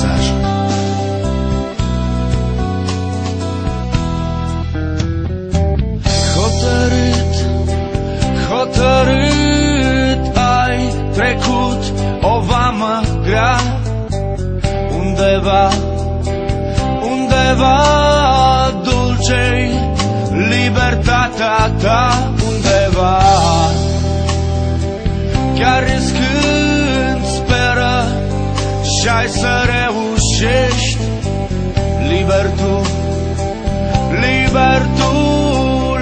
mesaj. Hotărât ai trecut o vamă grea, undeva dulce-i libertatea ta, undeva chiar riscând speră și-ai să reușești. Liber tu, liber tu,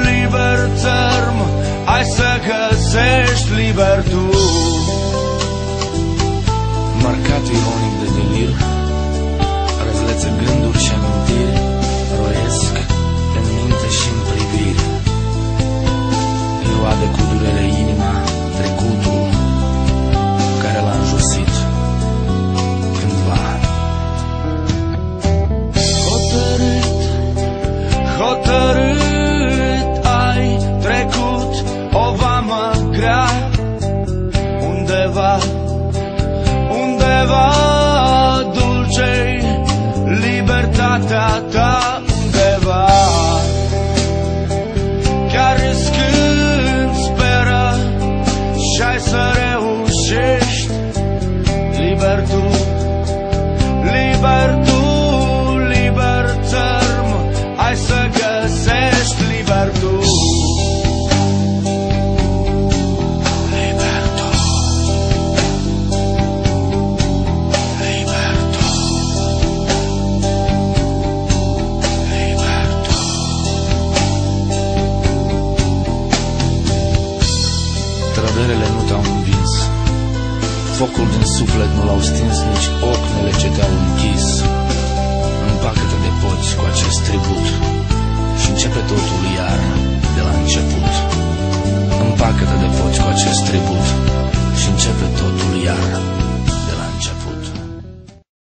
liber țărm, ai să găsești liber tu. Marcat ironic de delir, răzlețe gânduri și amintiri roiesc în minte și în privire. Îi roade cu durere inima trecutul care l-a înjosit cândva. Hotărât ai trecut o vamă grea, undeva dulce-i libertatea ta, undeva chiar riscând speră și-ai să reușești. Liber tu, liber tu, liber țărm, ai să găsești liber tu. Trăderele nu te-au învins, focul din suflet nu l-au stins, nici ocnele ce te-au închis. Împacă-te de poți cu acest tribut și începe totul iar de la început. Împacă-te de poți cu acest